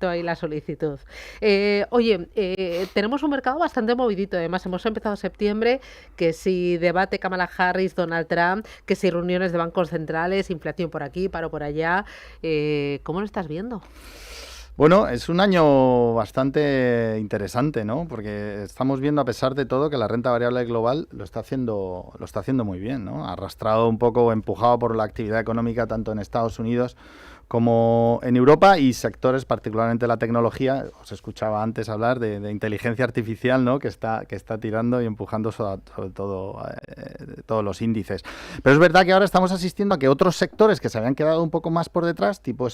meto ahí la solicitud. Oye, tenemos un mercado bastante movidito. Además, hemos empezado septiembre, que si debate Kamala Harris, Donald Trump, que si reuniones de bancos centrales, inflación por aquí, paro por allá. ¿Cómo lo estás viendo? Bueno, es un año bastante interesante, ¿no? Porque estamos viendo, a pesar de todo, que la renta variable global lo está haciendo muy bien, ¿no? Arrastrado un poco, empujado por la actividad económica tanto en Estados Unidos como en Europa, y sectores, particularmente la tecnología. Os escuchaba antes hablar de inteligencia artificial, ¿no? Que está tirando y empujando sobre todo todos los índices. Pero es verdad que ahora estamos asistiendo a que otros sectores que se habían quedado un poco más por detrás, tipo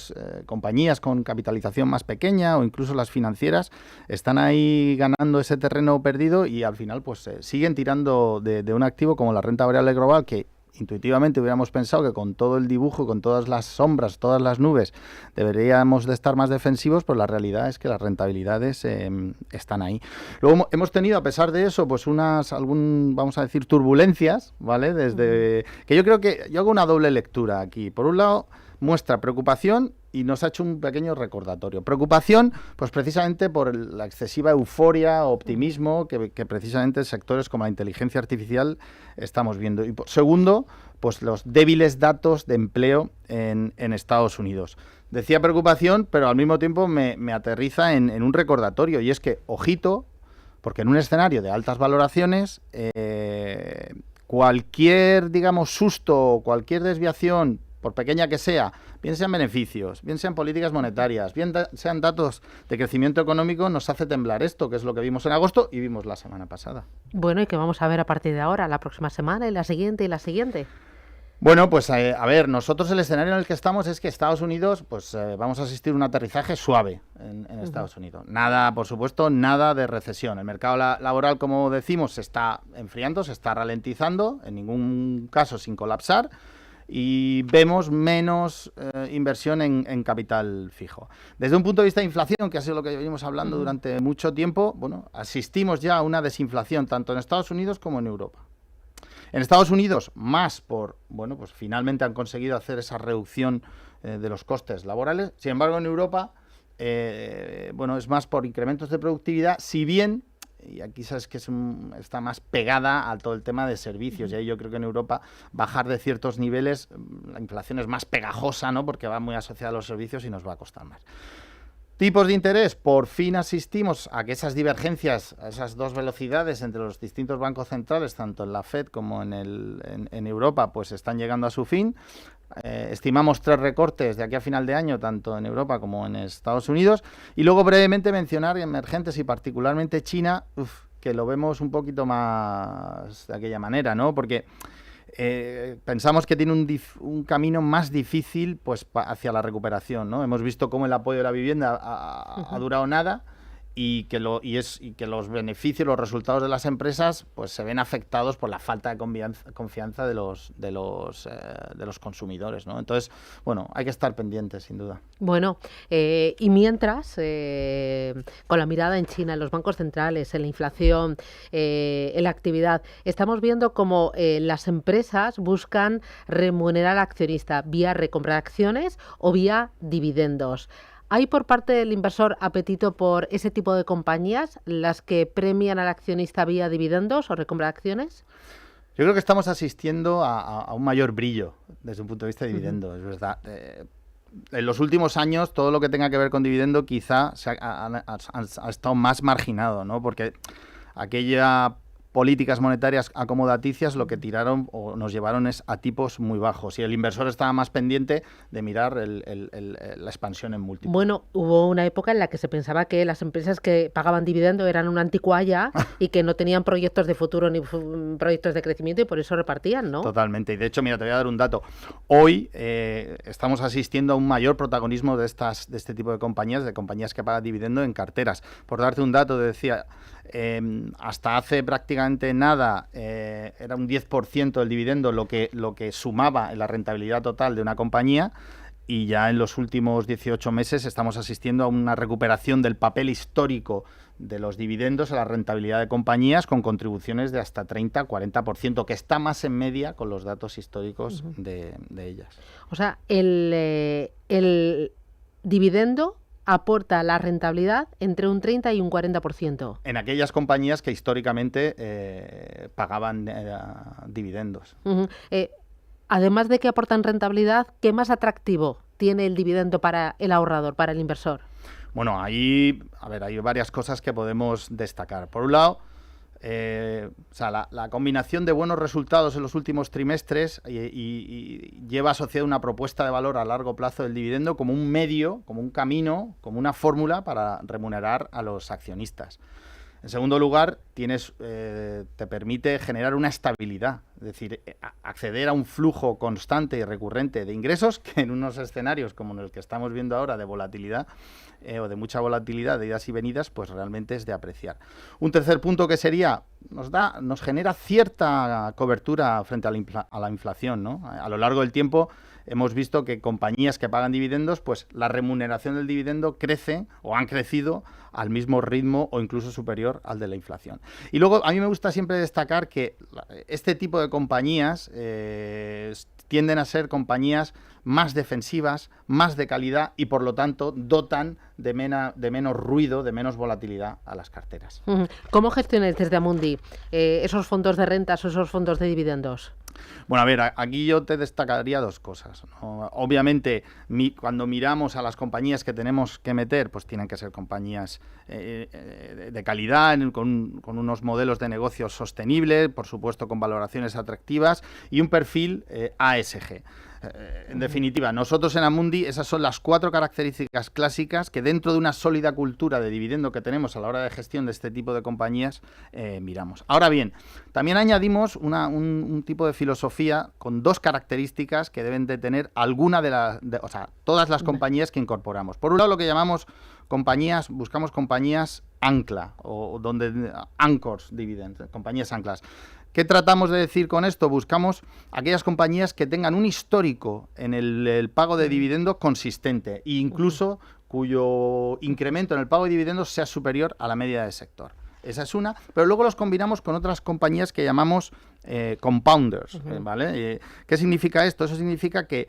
compañías con capitalización más pequeña o incluso las financieras, están ahí ganando ese terreno perdido, y al final pues siguen tirando de un activo como la renta variable global, que intuitivamente hubiéramos pensado que con todo el dibujo, con todas las sombras, todas las nubes, deberíamos de estar más defensivos, pero la realidad es que las rentabilidades están ahí. Luego hemos tenido, a pesar de eso, pues vamos a decir, turbulencias, ¿vale? Desde que yo creo que yo hago una doble lectura aquí. Por un lado, muestra preocupación y nos ha hecho un pequeño recordatorio. Preocupación, pues precisamente por la excesiva euforia, optimismo que precisamente sectores como la inteligencia artificial estamos viendo. Y segundo, pues los débiles datos de empleo en Estados Unidos. Decía preocupación, pero al mismo tiempo me aterriza en un recordatorio, y es que, ojito, porque en un escenario de altas valoraciones, cualquier, digamos, susto, cualquier desviación, por pequeña que sea, bien sean beneficios, bien sean políticas monetarias, bien sean datos de crecimiento económico, nos hace temblar esto, que es lo que vimos en agosto y vimos la semana pasada. Bueno, ¿y qué vamos a ver a partir de ahora, la próxima semana y la siguiente y la siguiente? Bueno, pues a ver, nosotros el escenario en el que estamos es que Estados Unidos, pues vamos a asistir a un aterrizaje suave en Estados Unidos. Nada, por supuesto, nada de recesión. El mercado laboral, como decimos, se está enfriando, se está ralentizando, en ningún caso sin colapsar, y vemos menos inversión en capital fijo. Desde un punto de vista de inflación, que ha sido lo que venimos hablando durante mucho tiempo, bueno, asistimos ya a una desinflación tanto en Estados Unidos como en Europa. En Estados Unidos, más bueno, pues finalmente han conseguido hacer esa reducción de los costes laborales. Sin embargo, en Europa, bueno, es más por incrementos de productividad, si bien, y aquí sabes que está más pegada a todo el tema de servicios, y ahí yo creo que en Europa bajar de ciertos niveles, la inflación es más pegajosa, ¿no? Porque va muy asociada a los servicios y nos va a costar más. Tipos de interés, por fin asistimos a que esas divergencias, a esas dos velocidades entre los distintos bancos centrales, tanto en la Fed como en Europa, pues están llegando a su fin. Estimamos 3 recortes de aquí a final de año, tanto en Europa como en Estados Unidos. Y luego brevemente mencionar emergentes y particularmente China, que lo vemos un poquito más de aquella manera, ¿no? Porque pensamos que tiene un camino más difícil pues hacia la recuperación, ¿no? Hemos visto cómo el apoyo de la vivienda ha durado nada, y que los beneficios, los resultados de las empresas pues se ven afectados por la falta de confianza de los consumidores, ¿no? Entonces, bueno, hay que estar pendientes, sin duda. Bueno, y mientras, con la mirada en China, en los bancos centrales, en la inflación, en la actividad, estamos viendo cómo las empresas buscan remunerar al accionista vía recompra de acciones o vía dividendos. ¿Hay por parte del inversor apetito por ese tipo de compañías, las que premian al accionista vía dividendos o recompra de acciones? Yo creo que estamos asistiendo a un mayor brillo desde un punto de vista de dividendo, es verdad. En los últimos años, todo lo que tenga que ver con dividendo quizá ha estado más marginado, ¿no? Porque aquella políticas monetarias acomodaticias lo que tiraron o nos llevaron es a tipos muy bajos, y el inversor estaba más pendiente de mirar la expansión en múltiples. Bueno, hubo una época en la que se pensaba que las empresas que pagaban dividendo eran una anticuaya y que no tenían proyectos de futuro ni proyectos de crecimiento, y por eso repartían, ¿no? Totalmente. Y de hecho, mira, te voy a dar un dato. Hoy estamos asistiendo a un mayor protagonismo de este tipo de compañías que pagan dividendo en carteras. Por darte un dato, te decía, hasta hace prácticamente nada era un 10% del dividendo lo que sumaba en la rentabilidad total de una compañía, y ya en los últimos 18 meses estamos asistiendo a una recuperación del papel histórico de los dividendos a la rentabilidad de compañías, con contribuciones de hasta 30-40%, que está más en media con los datos históricos de ellas. O sea, el dividendo aporta la rentabilidad entre un 30 y un 40%. En aquellas compañías que históricamente pagaban dividendos. Además de que aportan rentabilidad, ¿qué más atractivo tiene el dividendo para el ahorrador, para el inversor? Bueno, ahí, hay varias cosas que podemos destacar. Por un lado, la combinación de buenos resultados en los últimos trimestres y lleva asociada una propuesta de valor a largo plazo del dividendo como un medio, como un camino, como una fórmula para remunerar a los accionistas. En segundo lugar, te permite generar una estabilidad, es decir, acceder a un flujo constante y recurrente de ingresos que en unos escenarios como en el que estamos viendo ahora de volatilidad o de mucha volatilidad, de idas y venidas, pues realmente es de apreciar. Un tercer punto que sería, nos genera cierta cobertura frente a la inflación, ¿no? A lo largo del tiempo hemos visto que compañías que pagan dividendos, pues la remuneración del dividendo crece o han crecido al mismo ritmo o incluso superior al de la inflación. Y luego a mí me gusta siempre destacar que este tipo de compañías tienden a ser compañías más defensivas, más de calidad y por lo tanto dotan de menos ruido, de menos volatilidad a las carteras. ¿Cómo gestionáis desde Amundi esos fondos de rentas o esos fondos de dividendos? Bueno, a ver, aquí yo te destacaría dos cosas, ¿no? Obviamente, cuando miramos a las compañías que tenemos que meter, pues tienen que ser compañías de calidad, con unos modelos de negocio sostenibles, por supuesto con valoraciones atractivas y un perfil ASG. En definitiva, nosotros en Amundi esas son las 4 características clásicas que dentro de una sólida cultura de dividendo que tenemos a la hora de gestión de este tipo de compañías miramos. Ahora bien, también añadimos un tipo de filosofía con 2 características que deben de tener todas las compañías que incorporamos. Por un lado, lo que llamamos buscamos compañías ancla o donde anchors dividend, compañías anclas. ¿Qué tratamos de decir con esto? Buscamos aquellas compañías que tengan un histórico en el pago de dividendos consistente e incluso cuyo incremento en el pago de dividendos sea superior a la media del sector. Esa es una, pero luego los combinamos con otras compañías que llamamos compounders, ¿vale? ¿Qué significa esto? Eso significa que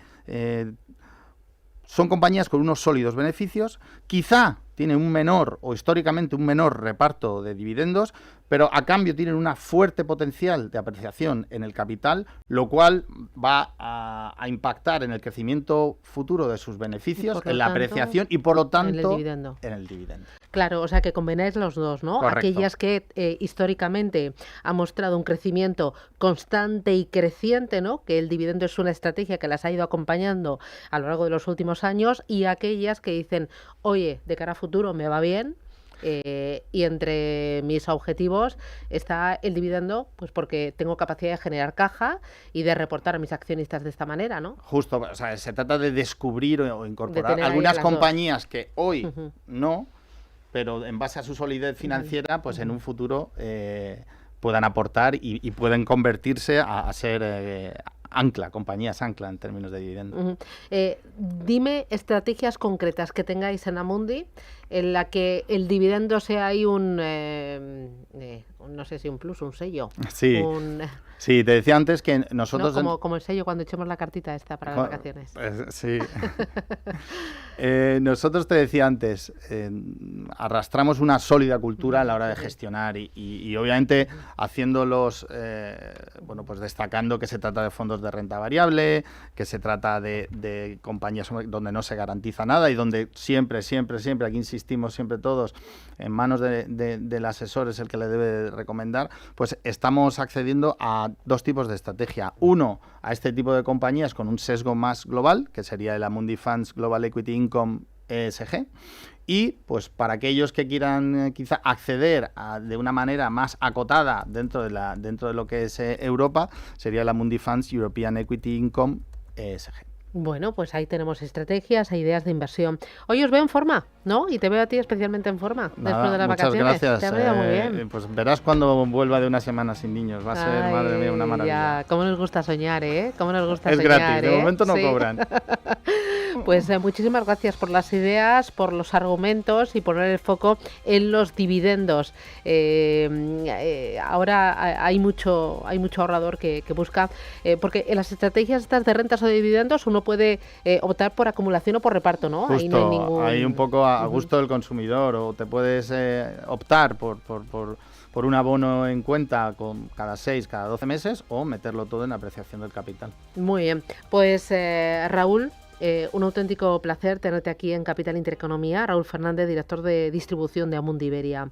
son compañías con unos sólidos beneficios, quizá tienen un menor o históricamente un menor reparto de dividendos, pero a cambio tienen una fuerte potencial de apreciación en el capital, lo cual va a impactar en el crecimiento futuro de sus beneficios, en la apreciación y por lo tanto en el dividendo. Claro, o sea que combináis los dos, ¿no? Correcto. Aquellas que históricamente han mostrado un crecimiento constante y creciente, ¿no? Que el dividendo es una estrategia que las ha ido acompañando a lo largo de los últimos años, y aquellas que dicen, oye, de cara a futuro me va bien, y entre mis objetivos está el dividendo, pues porque tengo capacidad de generar caja y de reportar a mis accionistas de esta manera, ¿no? Justo, o sea, se trata de descubrir o incorporar algunas compañías que hoy no, pero en base a su solidez financiera, pues en un futuro puedan aportar y pueden convertirse a ser compañías ancla en términos de dividendo. Dime estrategias concretas que tengáis en Amundi en la que el dividendo sea ahí no sé si un plus, un sello. Sí, sí, te decía antes que nosotros... ¿no? Como el sello cuando echemos la cartita esta para las vacaciones. Sí. Nosotros, te decía antes, arrastramos una sólida cultura a la hora de gestionar y obviamente haciéndolos, pues destacando que se trata de fondos de renta variable, que se trata de compañías donde no se garantiza nada y donde siempre, aquí insistimos siempre todos, en manos del asesor es el que le debe recomendar, pues estamos accediendo a 2 tipos de estrategia. Uno, a este tipo de compañías con un sesgo más global, que sería el Amundi Funds Global Equity Income ESG, y pues para aquellos que quieran quizá acceder de una manera más acotada dentro de lo que es Europa, sería el Amundi Funds European Equity Income ESG. Bueno, pues ahí tenemos estrategias e ideas de inversión. Hoy os veo en forma, ¿no? Y te veo a ti especialmente en forma después de las vacaciones. Muchas gracias. Te veo muy bien. Pues verás cuando vuelva de una semana sin niños. Va a ser, madre mía, una maravilla. Ya, cómo nos gusta soñar, ¿eh? Cómo nos gusta soñar. Es gratis, de momento no cobran. Pues muchísimas gracias por las ideas, por los argumentos y poner el foco en los dividendos. Ahora hay mucho ahorrador que busca, porque en las estrategias estas de rentas o de dividendos uno puede optar por acumulación o por reparto, ¿no? Justo, ahí no hay ningún... ahí un poco a gusto del consumidor, o te puedes optar por un abono en cuenta con cada 6, cada 12 meses, o meterlo todo en apreciación del capital. Muy bien, pues Raúl, un auténtico placer tenerte aquí en Capital Intereconomía. Raúl Fernández, director de distribución de Amundi Iberia.